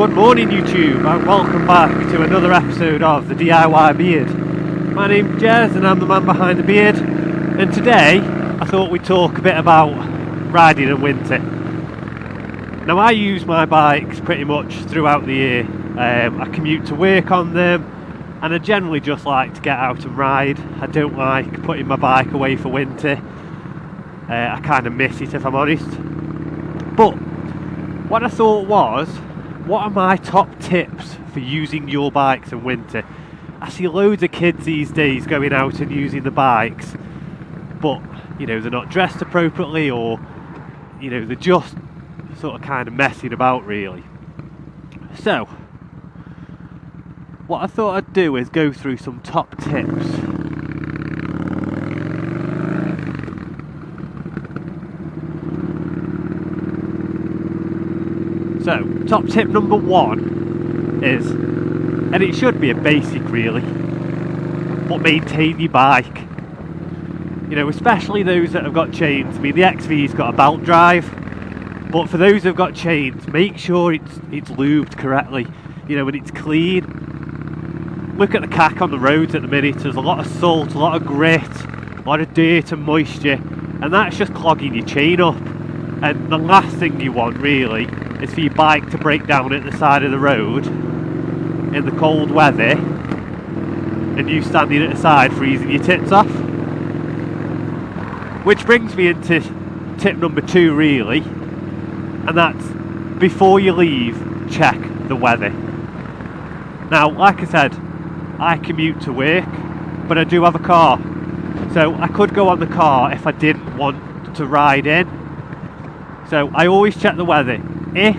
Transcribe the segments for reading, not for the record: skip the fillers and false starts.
Good morning YouTube and welcome back to another episode of the DIY Beard. My name's Jez and I'm the man behind the beard, and today I thought we'd talk a bit about riding in winter. Now I use my bikes pretty much throughout the year. I commute to work on them and I generally just like to get out and ride. I don't like putting my bike away for winter. I kind of miss it if I'm honest. But what I thought was, what are my top tips for using your bikes in winter? I see loads of kids these days going out and using the bikes, but you know, they're not dressed appropriately, or you know, they're just sort of kind of messing about really. So what I thought I'd do is go through some top tips. So, top tip number one is, and it should be a basic really, but maintain your bike. You know, especially those that have got chains. I mean, the XV's got a belt drive, but for those who've got chains, make sure it's lubed correctly, you know, and it's clean. Look at the cack on the roads at the minute. There's a lot of salt, a lot of grit, a lot of dirt and moisture, and that's just clogging your chain up. And the last thing you want really is for your bike to break down at the side of the road in the cold weather and you standing at the side freezing your tits off. Which brings me into tip number two really, and that's, before you leave, check the weather. Now, like I said, I commute to work, but I do have a car, so I could go on the car if I didn't want to ride in. So I always check the weather. If,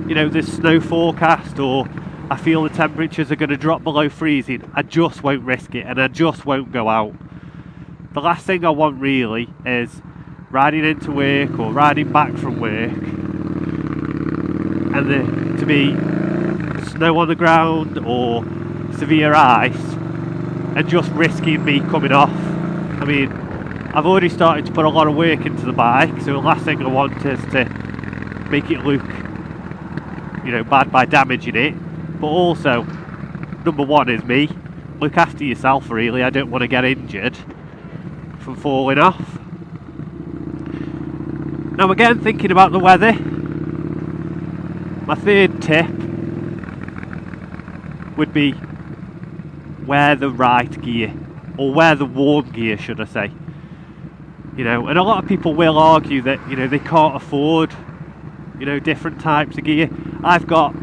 you know, there's snow forecast or I feel the temperatures are going to drop below freezing, I just won't risk it and I just won't go out. The last thing I want really is riding into work or riding back from work and there to be snow on the ground or severe ice and just risking me coming off. I mean, I've already started to put a lot of work into the bike, so the last thing I want is to make it look, you know, bad by damaging it. But also, number one is me. Look after yourself really. I don't want to get injured from falling off. Now again, thinking about the weather, my third tip would be wear the right gear, or wear the warm gear should I say. You know, and a lot of people will argue that, you know, they can't afford, you know, different types of gear. I've got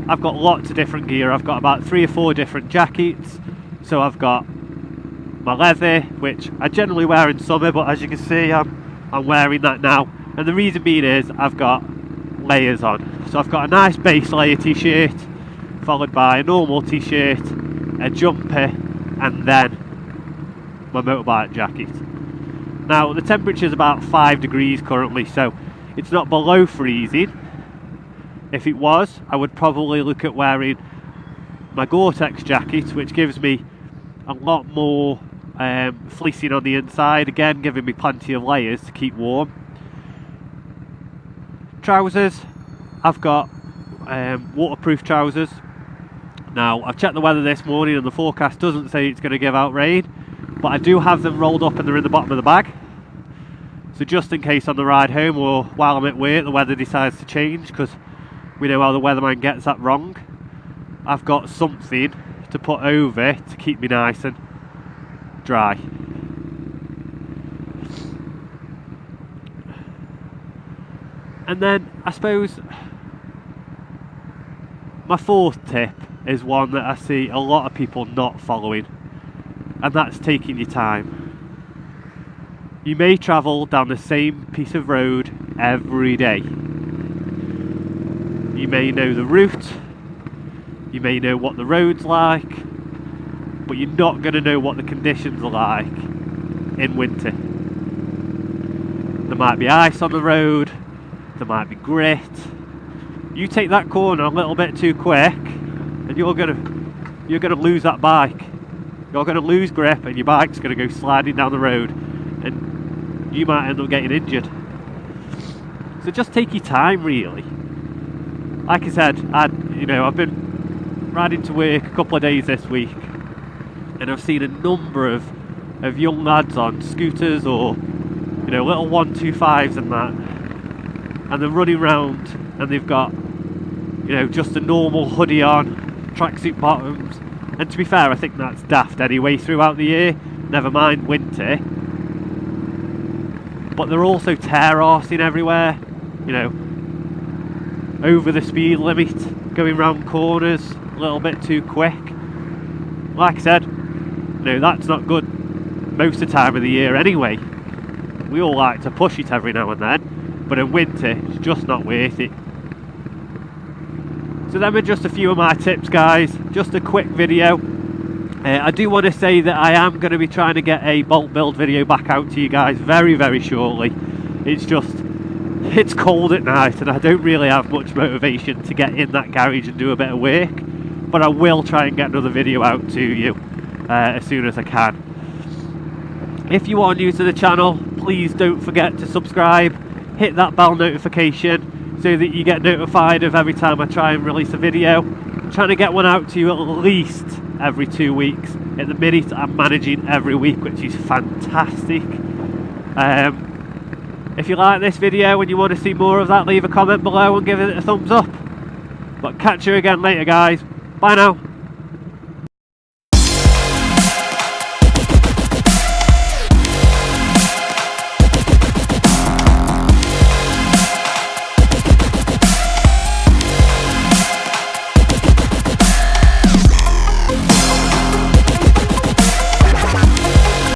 lots of different gear. I've got about 3 or 4 different jackets. So I've got my leather, which I generally wear in summer, but as you can see, I'm wearing that now. And the reason being is I've got layers on. So I've got a nice base layer t-shirt, followed by a normal t-shirt, a jumper, and then my motorbike jacket. Now the temperature is about 5 degrees currently, so it's not below freezing. If it was, I would probably look at wearing my Gore-Tex jacket, which gives me a lot more fleecing on the inside, again giving me plenty of layers to keep warm. Trousers, I've got waterproof trousers. Now I've checked the weather this morning and the forecast doesn't say it's going to give out rain, but I do have them rolled up and they're in the bottom of the bag. So just in case on the ride home or while I'm at work the weather decides to change, because we know how the weatherman gets that wrong, I've got something to put over to keep me nice and dry. And then I suppose my fourth tip is one that I see a lot of people not following, and that's taking your time. You may travel down the same piece of road every day. You may know the route, you may know what the road's like, but you're not going to know what the conditions are like in winter. There might be ice on the road, there might be grit. You take that corner a little bit too quick and you're going to lose that bike. You're going to lose grip and your bike's going to go sliding down the road and you might end up getting injured. So just take your time really. like I said, I've been riding to work a couple of days this week, and I've seen a number of young lads on scooters or little 125s and that, and they're running around and they've got just a normal hoodie on, tracksuit bottoms, and to be fair, I think that's daft anyway throughout the year, never mind winter. But they're also tear-arsing everywhere, over the speed limit, going round corners a little bit too quick. Like I said, that's not good most of the time of the year anyway. We all like to push it every now and then, but in winter it's just not worth it. So them are just a few of my tips, guys. Just a quick video. I do want to say that I am going to be trying to get a bulk build video back out to you guys very, very shortly. It's cold at night and I don't really have much motivation to get in that garage and do a bit of work, but I will try and get another video out to you as soon as I can. If you are new to the channel, please don't forget to subscribe, hit that bell notification so that you get notified of every time I try and release a video. I'm trying to get one out to you at least every 2 weeks. At the minute I'm managing every week, which is fantastic. If you like this video and you want to see more of that, leave a comment below and give it a thumbs up. But catch you again later, guys. Bye now.